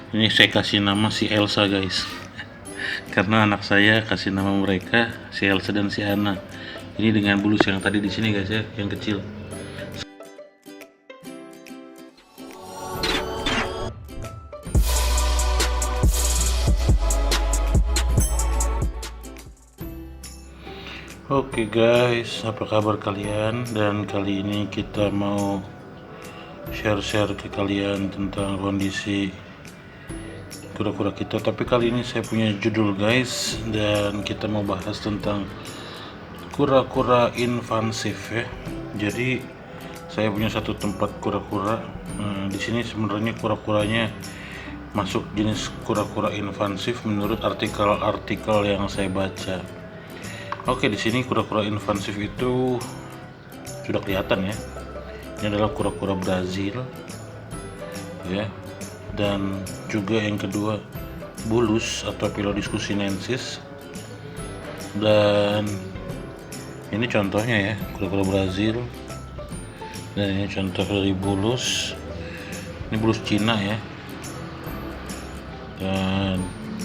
Ini saya kasih nama si Elsa guys, karena anak saya kasih nama mereka si Elsa dan si Anna. Ini dengan bulus yang tadi di sini guys ya, yang kecil. Oke guys, apa kabar kalian? Dan kali ini kita mau share-share ke kalian tentang kondisi kura-kura kita. Tapi kali ini saya punya judul guys, dan kita mau bahas tentang kura-kura invasif ya. Jadi saya punya satu tempat kura-kura. Di sini sebenarnya kura-kuranya masuk jenis kura-kura invasif menurut artikel-artikel yang saya baca. Oke, di sini kura-kura invasif itu sudah kelihatan ya. Ini adalah kura-kura Brazil, ya. Dan juga yang kedua bulus atau Pelodiscus sinensis. Dan ini contohnya ya, kura-kura Brazil. Dan ini contoh dari bulus. Ini bulus Cina ya. Dan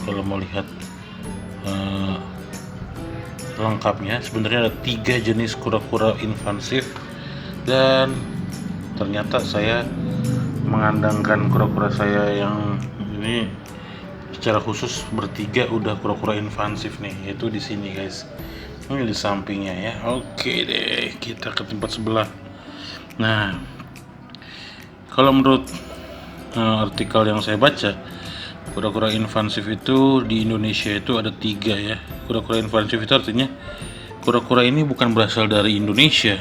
kalau mau lihat lengkapnya, sebenarnya ada 3 jenis kura-kura invasif, dan ternyata saya mengandangkan kura-kura saya yang ini secara khusus bertiga udah kura-kura invasif nih, yaitu di sini guys. Ini di sampingnya ya. Oke deh, kita ke tempat sebelah. Nah, kalau menurut artikel yang saya baca, kura-kura invasif itu di Indonesia itu ada 3 ya. Kura-kura invasif itu artinya kura-kura ini bukan berasal dari Indonesia,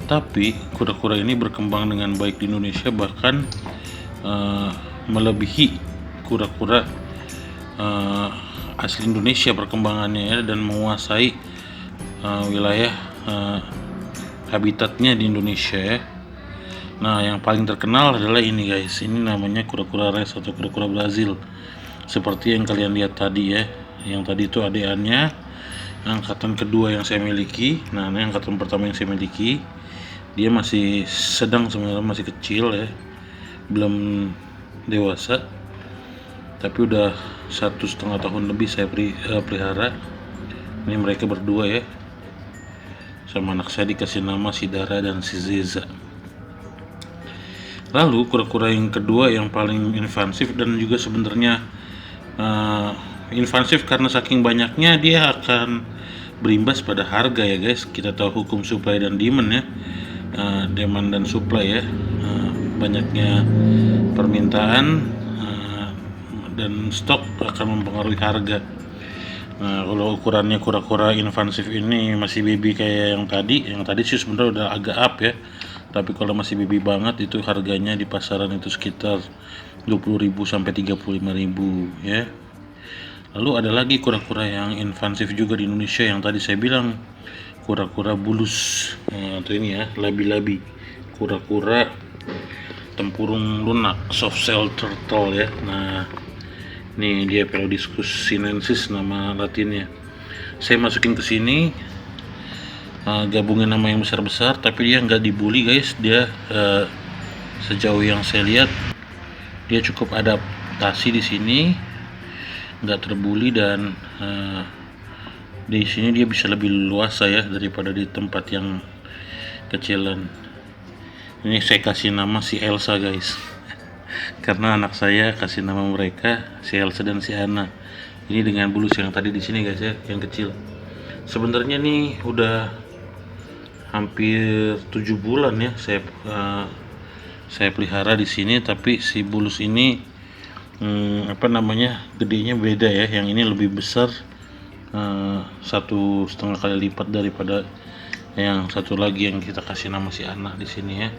tapi kura-kura ini berkembang dengan baik di Indonesia, bahkan melebihi kura-kura asli Indonesia perkembangannya ya, dan menguasai wilayah habitatnya di Indonesia ya. Nah, yang paling terkenal adalah ini guys. Ini namanya kura-kura res atau kura-kura Brazil. Seperti yang kalian lihat tadi ya. Yang tadi itu adik-annya, angkatan kedua yang saya miliki. Nah, ini angkatan pertama yang saya miliki. Dia masih sedang sebenarnya, masih kecil ya. Belum dewasa. Tapi udah 1,5 tahun lebih saya pelihara. Ini mereka berdua ya. Sama anak saya dikasih nama si Dara dan si Zeza. Lalu kura-kura yang kedua yang paling invasif, dan juga sebenarnya invasif karena saking banyaknya dia akan berimbas pada harga ya guys. Kita tahu hukum supply dan demand ya, demand dan supply ya. Banyaknya permintaan dan stok akan mempengaruhi harga. Nah, kalau ukurannya kura-kura invasif ini masih baby kayak yang tadi sih sebenarnya udah agak up ya. Tapi kalau masih baby banget itu harganya di pasaran itu sekitar 20.000 sampai 35.000 ya. Lalu ada lagi kura-kura yang invasif juga di Indonesia yang tadi saya bilang, kura-kura bulus. Atau ini ya, labi-labi. Kura-kura tempurung lunak, soft shell turtle ya. Nah, ini dia Pelodiscus sinensis nama latinnya. Saya masukin ke sini, gabungin nama yang besar-besar, tapi dia nggak dibully guys. Dia sejauh yang saya lihat dia cukup adaptasi di sini, nggak terbully, dan di sini dia bisa lebih luasa ya daripada di tempat yang kecilan. Ini saya kasih nama si Elsa guys, karena anak saya kasih nama mereka si Elsa dan si Anna. Ini dengan bulus yang tadi di sini guys ya, yang kecil. Sebenarnya nih udah hampir 7 bulan ya saya pelihara di sini, tapi si bulus ini gedenya beda ya. Yang ini lebih besar, 1,5 kali lipat daripada yang satu lagi yang kita kasih nama si Anna di sini ya.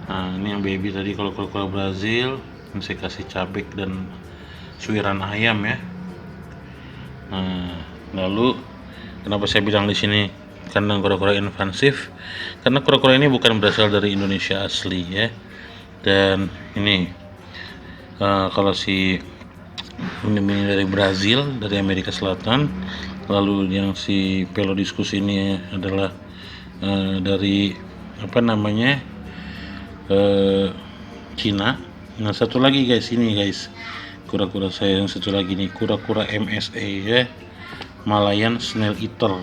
Nah, ini yang baby tadi kalau kura-kura Brazil. Ini saya kasih cabik dan suiran ayam ya. Nah, lalu kenapa saya bilang di sini kandang kura-kura invasif? Karena kura-kura ini bukan berasal dari Indonesia asli ya. Dan ini kalau si ini dari Brazil, dari Amerika Selatan. Lalu yang si Pelodiscus ini adalah dari Cina. Nah, satu lagi guys, ini guys, kura-kura saya yang satu lagi nih, kura-kura MSA ya, Malayan Snail Eater.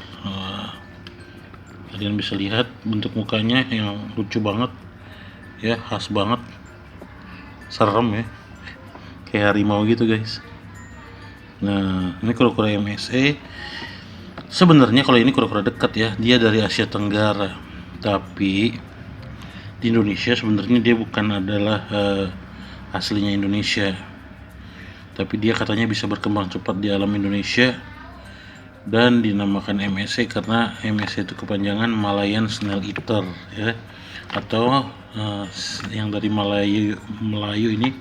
Kalian bisa lihat bentuk mukanya yang lucu banget ya, khas banget, serem ya, kayak harimau gitu guys. Nah, ini kura-kura MSA. Sebenarnya kalau ini kura-kura dekat ya, dia dari Asia Tenggara, tapi di Indonesia sebenarnya dia bukan adalah aslinya Indonesia, tapi dia katanya bisa berkembang cepat di alam Indonesia dan dinamakan MSC karena MSC itu kepanjangan Malayan Snail Eater ya, atau yang dari Melayu ini,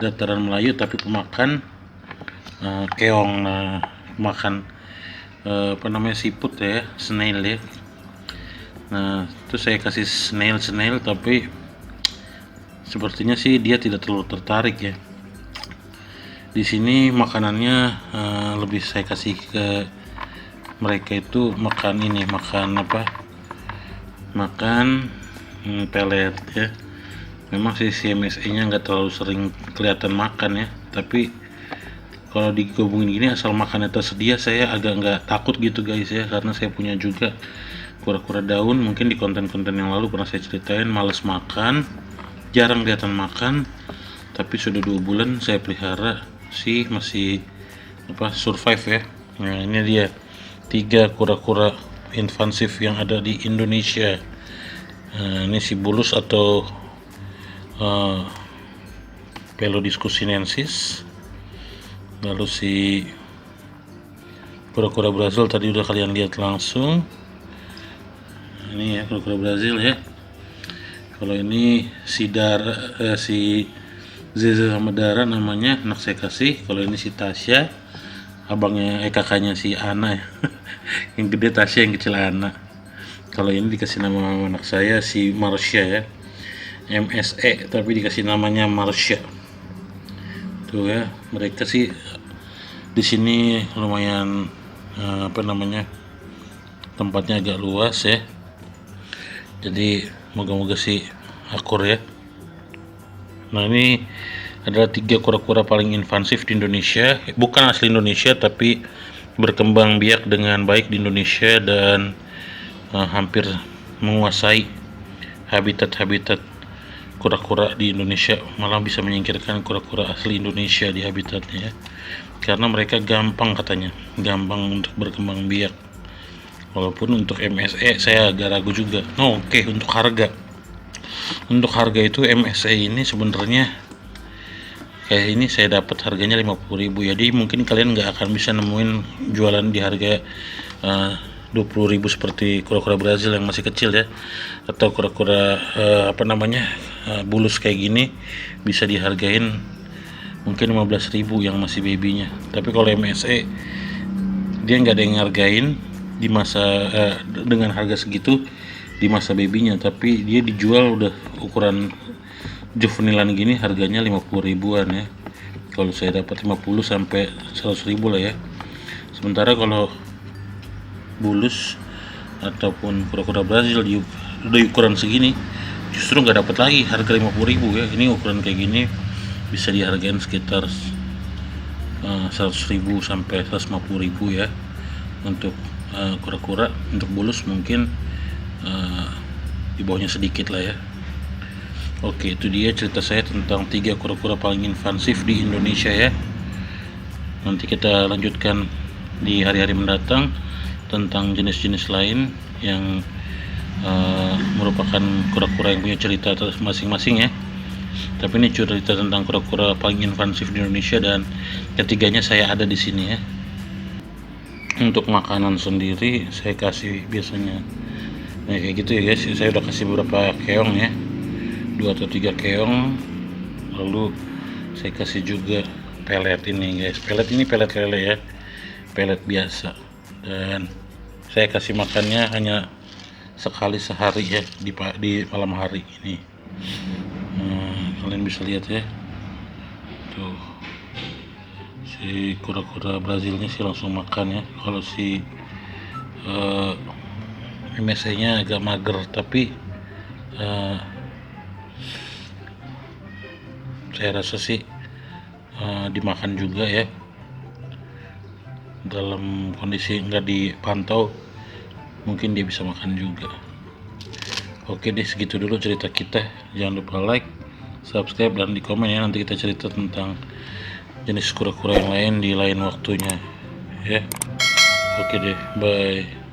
dataran Melayu tapi pemakan keong. Nah, makan siput ya, snail ya. Nah, itu saya kasih snail tapi sepertinya sih dia tidak terlalu tertarik ya. Di sini makanannya lebih saya kasih ke mereka itu makan pelet ya. Memang si MSA-nya nggak terlalu sering kelihatan makan ya, tapi kalau digabungin gini asal makannya tersedia, saya agak nggak takut gitu guys ya, karena saya punya juga kura-kura daun. Mungkin di konten-konten yang lalu pernah saya ceritain, males makan, jarang kelihatan makan, tapi sudah 2 bulan saya pelihara sih masih survive ya. Nah, ini dia 3 kura-kura invasif yang ada di Indonesia. Ini si bulus atau Pelodiscus sinensis, lalu si kura-kura Brazil tadi udah kalian lihat langsung. Ini ya kura-kura Brazil ya. Kalau ini si Zeza sama Dara namanya, anak saya kasih. Kalau ini si Tasya, abangnya kakaknya si Ana ya. Yang gede Tasya, yang kecil Ana. Kalau ini dikasih nama anak saya si Marsha ya, MSE tapi dikasih namanya Marsha. Tuh ya, mereka sih di sini lumayan tempatnya agak luas ya. Jadi moga-moga sih akur ya. Nah, ini adalah 3 kura-kura paling invasif di Indonesia, bukan asli Indonesia tapi berkembang biak dengan baik di Indonesia dan hampir menguasai habitat kura-kura di Indonesia, malah bisa menyingkirkan kura-kura asli Indonesia di habitatnya ya, karena mereka gampang untuk berkembang biak. Walaupun untuk MSE saya agak ragu juga. Oke, untuk harga itu MSE ini sebenarnya kayak ini saya dapat harganya 50.000 ya. Jadi mungkin kalian nggak akan bisa nemuin jualan di harga 20.000 seperti kura-kura Brazil yang masih kecil ya, atau kura-kura bulus kayak gini bisa dihargain mungkin 15.000 yang masih babynya. Tapi kalau MSE dia nggak ada yang ngargain di masa dengan harga segitu di masa babynya, tapi dia dijual udah ukuran juvenilan gini harganya 50.000-an ya. Kalau saya dapat 50 sampai 100.000 lah ya. Sementara kalau bulus ataupun kura-kura Brazil di ukuran segini justru nggak dapat lagi harga 50.000 ya. Ini ukuran kayak gini bisa dihargain sekitar 100.000 sampai 150.000 ya untuk kura-kura. Untuk bulus mungkin di bawahnya sedikit lah ya. Oke, itu dia cerita saya tentang 3 kura-kura paling invasif di Indonesia ya. Nanti kita lanjutkan di hari-hari mendatang tentang jenis-jenis lain yang merupakan kura-kura yang punya cerita masing-masing ya. Tapi ini cerita tentang kura-kura paling invasif di Indonesia dan ketiganya saya ada di sini ya. Untuk makanan sendiri saya kasih biasanya kayak gitu ya guys. Saya udah kasih beberapa keong ya, 2 atau 3 keong. Lalu saya kasih juga pelet ini guys. Pelet ini pelet lele ya, pelet biasa. Dan saya kasih makannya hanya sekali sehari ya, di malam hari ini. Kalian bisa lihat ya, tuh si kura-kura Brazilnya sih langsung makan ya. Kalau si MSC nya agak mager, tapi saya rasa sih dimakan juga ya, dalam kondisi nggak dipantau mungkin dia bisa makan juga. Oke deh, segitu dulu cerita kita. Jangan lupa like, subscribe, dan di komen ya, nanti kita cerita tentang jenis kura-kura yang lain di lain waktunya ya. Oke deh, bye.